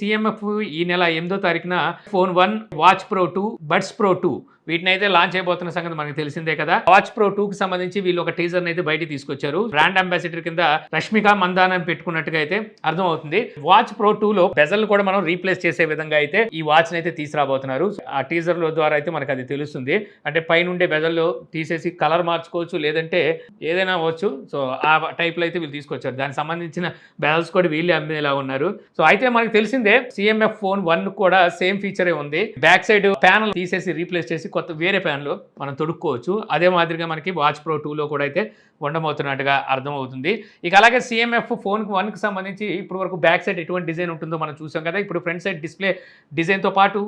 CMF ఈ నెల 8వ తారీఖున phone 1, watch pro 2, buds pro 2 వీటిని అయితే లాంచ్ అయిపోతున్న సంగతి మనకు తెలిసిందే కదా. వాచ్ ప్రో 2 కి సంబంధించి వీళ్ళు ఒక టీజర్ అయితే బయటికి తీసుకొచ్చారు. బ్రాండ్ అంబాసిడర్ కింద రష్మిక మందాన పెట్టుకున్నట్టుగా అయితే అర్థమవుతుంది. వాచ్ ప్రో 2 లో బెజల్ కూడా మనం రీప్లేస్ చేసే విధంగా అయితే ఈ వాచ్ అయితే తీసుకురాబోతున్నారు. ఆ టీజర్ లో ద్వారా అయితే మనకు అది తెలుస్తుంది. అంటే పైన ఉండే బెజల్ తీసేసి కలర్ మార్చుకోవచ్చు, లేదంటే ఏదైనా అవ్వచ్చు. సో ఆ టైప్ లో అయితే వీళ్ళు తీసుకొచ్చారు. దానికి సంబంధించిన బెజల్స్ కూడా వీళ్ళే అమ్మేలా ఉన్నారు. సో అయితే మనకు తెలిసిందే సిఎంఎఫ్ ఫోన్ 1 కూడా సేమ్ ఫీచరే ఉంది. బ్యాక్ సైడ్ ప్యానల్ తీసేసి రీప్లేస్ చేసి కొత్త వేరే ప్యాన్లో మనం తొడుక్కోవచ్చు. అదే మాదిరిగా మనకి వాచ్ ప్రో 2లో కూడా అయితే ఉండబోతున్నట్టుగా అర్థమవుతుంది. ఇక అలాగే సిఎంఎఫ్ ఫోన్ 1కి సంబంధించి ఇప్పుడు వరకు బ్యాక్ సైడ్ ఎటువంటి డిజైన్ ఉంటుందో మనం చూసాం కదా. ఇప్పుడు ఫ్రంట్ సైడ్ డిస్ప్లే డిజైన్తో పాటు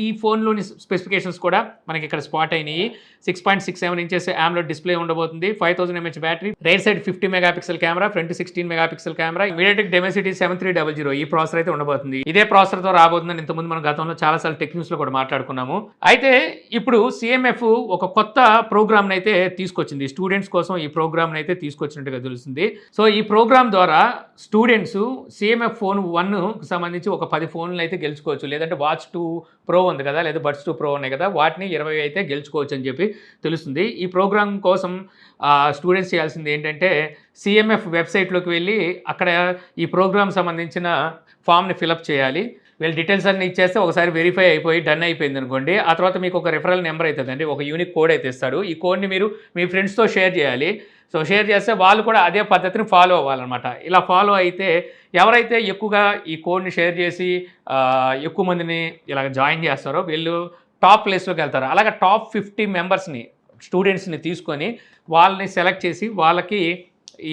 ఈ ఫోన్లోని స్పెసిఫికేషన్స్ కూడా మనకి ఇక్కడ స్పాట్ అయినాయి. 6.67 ఇంచెస్ AMOLED డిస్ప్లే ఉండబోతుంది. 5000 mAh battery, right side 50 megapixel camera, front 16 megapixel camera, MediaTek Dimensity 7300 ఈ ప్రాసెసర్ అయితే ఉండబోతుంది. ఇదే ప్రాసెసర్తో రాబోతుందని ఇంతకుముందు మనం గతంలో చాలాసార్లు టెక్ న్యూస్లో కూడా మాట్లాడుకున్నాము. అయితే ఇప్పుడు సిఎంఎఫ్ ఒక కొత్త ప్రోగ్రామ్ని అయితే తీసుకొచ్చింది. స్టూడెంట్స్ కోసం ఈ ప్రోగ్రామ్ని అయితే తీసుకొచ్చినట్టుగా తెలుస్తుంది. సో ఈ ప్రోగ్రామ్ ద్వారా స్టూడెంట్స్ సిఎంఎఫ్ ఫోన్ 1కి సంబంధించి ఒక 10 ఫోన్లు అయితే గెలుచుకోవచ్చు. లేదంటే వాచ్ 2 ప్రో ఉంది కదా, లేదా బడ్స్ 2 ప్రో ఉన్నాయి కదా, వాటిని 20 అయితే గెలుచుకోవచ్చు అని చెప్పి తెలుస్తుంది. ఈ ప్రోగ్రామ్ కోసం స్టూడెంట్స్ చేయాల్సింది ఏంటంటే సిఎంఎఫ్ వెబ్సైట్లోకి వెళ్ళి అక్కడ ఈ ప్రోగ్రామ్ సంబంధించిన ఫామ్ని ఫిలప్ చేయాలి. వీళ్ళు డీటెయిల్స్ అన్ని ఇచ్చేస్తే ఒకసారి వెరిఫై అయిపోయి డన్ అయిపోయింది అనుకోండి. ఆ తర్వాత మీకు ఒక రిఫరల్ నెంబర్ అవుతుందండి, ఒక యూనిక్ కోడ్ అయితే ఇస్తాడు. ఈ కోడ్ని మీరు మీ ఫ్రెండ్స్తో షేర్ చేయాలి. సో షేర్ చేస్తే వాళ్ళు కూడా అదే పద్ధతిని ఫాలో అవ్వాలన్నమాట. ఇలా ఫాలో అయితే ఎవరైతే ఎక్కువగా ఈ కోడ్ని షేర్ చేసి ఎక్కువ మందిని ఇలా జాయిన్ చేస్తారో వీళ్ళు టాప్ ప్లేస్లోకి వెళ్తారు. అలాగే టాప్ 50 మెంబర్స్ని స్టూడెంట్స్ని తీసుకొని వాళ్ళని సెలెక్ట్ చేసి వాళ్ళకి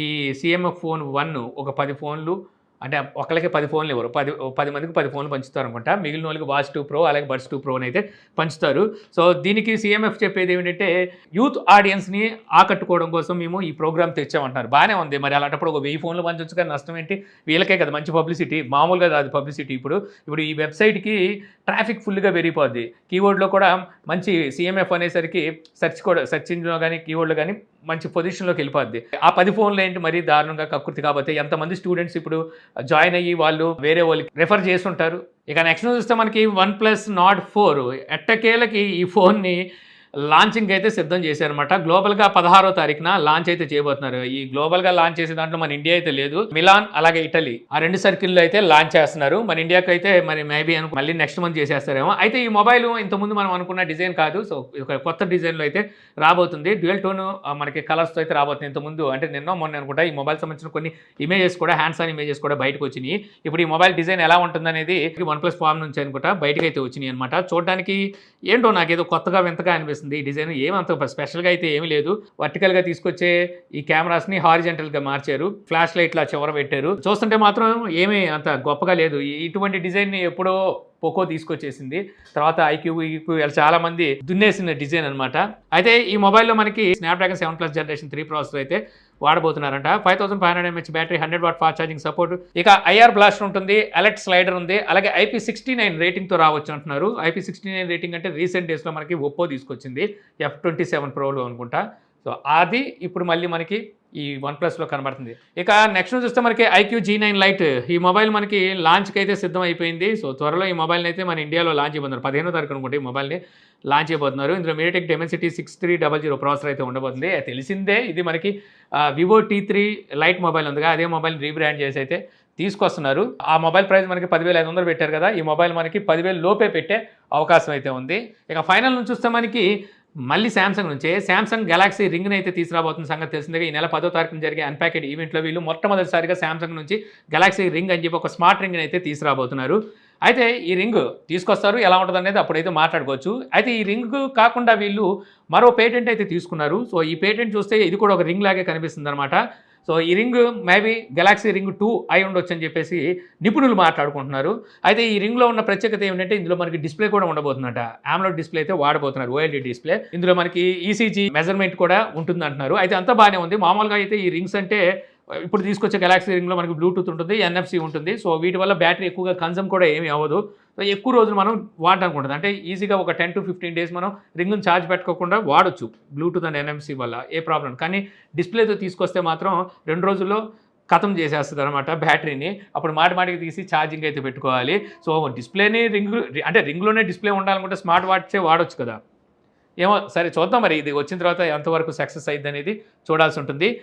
ఈ సిఎంఎఫ్ ఫోన్ 1 ఒక 10 ఫోన్లు, అంటే ఒకళ్ళకి 10 ఫోన్లు ఇవ్వరు, 10 మందికి 10 ఫోన్లు పంచుతారు అనుకుంటా. మిగిలిన వాళ్ళకి వాచ్ 2 ప్రో అలాగే బడ్స్ 2 ప్రోని అయితే పంచుతారు. సో దీనికి సిఎంఎఫ్ చెప్పేది ఏమిటంటే యూత్ ఆడియన్స్ని ఆకట్టుకోవడం కోసం మేము ఈ ప్రోగ్రామ్ తెచ్చామంటున్నారు. బాగానే ఉంది. మరి అలాంటప్పుడు ఒక 1000 ఫోన్లు పంచవచ్చు కానీ నష్టం ఏంటి? వీళ్ళకే కదా మంచి పబ్లిసిటీ, మామూలుగా అది పబ్లిసిటీ. ఇప్పుడు ఈ వెబ్సైట్కి ట్రాఫిక్ ఫుల్గా పెరిగిపోద్ది. కీవర్డ్లో కూడా మంచి సిఎంఎఫ్ అనేసరికి సెర్చ్ ఇంజిన్లో కానీ కీవర్డ్లో కానీ మంచి పొజిషన్లోకి వెళ్ళిపోద్ది. ఆ 10 ఫోన్లు ఏంటి మరీ దారుణంగా కక్కుర్తి కాబట్టి ఎంతమంది స్టూడెంట్స్ ఇప్పుడు జాయిన్ అయ్యి వాళ్ళు వేరే వాళ్ళకి రెఫర్ చేస్తుంటారు. ఇక నెక్స్ట్ చూస్తే మనకి OnePlus Nord 4 ఎట్టకేలకి ఈ ఫోన్ని లాంచింగ్ అయితే సిద్ధం చేశారనమాట. గ్లోబల్గా 16వ తారీఖున లాంచ్ అయితే చేయబోతున్నారు. ఈ గ్లోబల్గా లాంచ్ చేసే దాంట్లో మన ఇండియా అయితే లేదు. మిలాన్ అలాగే ఇటలీ ఆ 2 సర్కిల్లో అయితే లాంచ్ చేస్తున్నారు. మన ఇండియాకి అయితే మరి మేబీ మళ్ళీ నెక్స్ట్ మంత్ చేసేస్తారేమో. అయితే ఈ మొబైల్ ఇంతకుముందు మనం అనుకున్న డిజైన్ కాదు. సో ఒక కొత్త డిజైన్లో అయితే రాబోతుంది. డ్యూయల్ టోన్ మనకి కలర్స్తో అయితే రాబోతుంది. ఇంతకుముందు అంటే మొన్న అనుకుంటా ఈ మొబైల్ సంబంధించిన కొన్ని ఇమేజెస్ కూడా, హ్యాండ్స్ ఆన్ ఇమేజెస్ కూడా బయటకు వచ్చినాయి. ఇప్పుడు ఈ మొబైల్ డిజైన్ ఎలా ఉంటుందనేది OnePlus ఫామ్ నుంచి అనుకుంటా బయటకు అయితే వచ్చినాయి అనమాట. చూడడానికి ఏంటో నాకేదో కొత్తగా వింతగా అనిపిస్తుంది. ఈ డిజైన్ ఏమంత స్పెషల్గా అయితే ఏమీ లేదు. వర్టికల్గా తీసుకొచ్చే ఈ కెమెరాస్ని హారిజెంటల్గా మార్చారు. ఫ్లాష్ లైట్లా చివర పెట్టారు. చూస్తుంటే మాత్రం ఏమీ అంత గొప్పగా లేదు. ఇటువంటి డిజైన్ని ఎప్పుడో పోకో తీసుకొచ్చేసింది. తర్వాత ఐక్యూ చాలా మంది దున్నేసిన డిజైన్ అనమాట. అయితే ఈ మొబైల్లో మనకి స్నాప్డ్రాగన్ 7+ జనరేషన్ 3 ప్రాసెసర్ అయితే వాడబోతున్నారంట. 5500 mAh battery, 100 watt fast charging support. ఇక IR బ్లాస్టర్ ఉంటుంది, అలర్ట్ స్లైడర్ ఉంది, అలాగే IP69 రేటింగ్తో రావచ్చు అంటున్నారు. IP69 రేటింగ్ అంటే రీసెంట్ డేస్లో మనకి ఒప్పో తీసుకొచ్చింది F27 ప్రోలో అనుకుంటా. సో అది ఇప్పుడు మళ్ళీ మనకి ఈ OnePlusలో కనబడుతుంది. ఇక నెక్స్ట్ చూస్తే మనకి IQ G9 Lite ఈ మొబైల్ మనకి లాంచ్కి అయితే సిద్ధం అయిపోయింది. సో త్వరలో ఈ మొబైల్ని అయితే మన ఇండియాలో లాంచ్ చేయబోతున్నారు. 15వ తారీఖు అనుకుంటే ఈ మొబైల్ని లాంచ్ చేయబోతున్నారు. ఇందులో MediaTek Dimensity 6300 ప్రాసెసర్ అయితే ఉండబోతుంది. తెలిసిందే ఇది మనకి Vivo T3 Lite మొబైల్ ఉందిగా, అదే మొబైల్ రీబ్రాండ్ చేసి అయితే తీసుకొస్తున్నారు. ఆ మొబైల్ ప్రైస్ మనకి 10,500 పెట్టారు కదా, ఈ మొబైల్ మనకి 10,000 లోపే పెట్టే అవకాశం అయితే ఉంది. ఇక ఫైనల్ నుంచి చూస్తే మనకి మళ్ళీ శాంసంగ్ నుంచే శాంసంగ్ గెలాక్సీ రింగ్ని అయితే తీసుకురాబోతున్న సంగతి తెలిసిందే. ఈ నెల 10వ తారీఖున జరిగే అన్ప్యాకెడ్ ఈవెంట్లో వీళ్ళు మొట్టమొదటిసారిగా శాంసంగ్ నుంచి గెలాక్సీ రింగ్ అని చెప్పి ఒక స్మార్ట్ రింగ్ని అయితే తీసుకురాబోతున్నారు. అయితే ఈ రింగ్ తీసుకొస్తారు, ఎలా ఉంటుంది అనేది అప్పుడైతే మాట్లాడుకోవచ్చు. అయితే ఈ రింగ్ కాకుండా వీళ్ళు మరో పేటెంట్ అయితే తీసుకున్నారు. సో ఈ పేటెంట్ చూస్తే ఇది కూడా ఒక రింగ్ లాగే కనిపిస్తుంది అనమాట. సో ఈ రింగ్ మేబీ గెలాక్సీ రింగ్ 2 అయి ఉండొచ్చు అని చెప్పేసి నిపుణులు మాట్లాడుకుంటున్నారు. అయితే ఈ రింగ్లో ఉన్న ప్రత్యేకత ఏమిటంటే ఇందులో మనకి డిస్ప్లే కూడా ఉండబోతుందట. AMOLED డిస్ప్లే అయితే వాడబోతున్నారు, OLED డిస్ప్లే. ఇందులో మనకి ECG మెజర్మెంట్ కూడా ఉంటుంది అంటున్నారు. అయితే అంతా బాగానే ఉంది. మామూలుగా అయితే ఈ రింగ్స్ అంటే ఇప్పుడు తీసుకొచ్చే గెలాక్సీ రింగ్లో మనకి బ్లూటూత్ ఉంటుంది, NFC ఉంటుంది. సో వీటి వల్ల బ్యాటరీ ఎక్కువగా కన్సమ్ కూడా ఏమీ అవ్వదు. సో ఎక్కువ రోజులు మనం వాడడానికి ఉంటుంది. అంటే ఈజీగా ఒక 10 to 15 డేస్ మనం రింగ్ని ఛార్జ్ పెట్టుకోకుండా వాడచ్చు బ్లూటూత్ అండ్ NFC వల్ల, ఏ ప్రాబ్లం. కానీ డిస్ప్లేతో తీసుకొస్తే మాత్రం 2 రోజుల్లో ఖతం చేసేస్తుంది అనమాట బ్యాటరీని. అప్పుడు మాటికి తీసి ఛార్జింగ్ అయితే పెట్టుకోవాలి. సో డిస్ప్లేని అంటే రింగ్లోనే డిస్ప్లే ఉండాలనుకుంటే స్మార్ట్ వాచే వాడొచ్చు కదా. ఏమో సరే చూద్దాం మరి ఇది వచ్చిన తర్వాత ఎంతవరకు సక్సెస్ అయ్యిద్ది అనేది చూడాల్సి ఉంటుంది.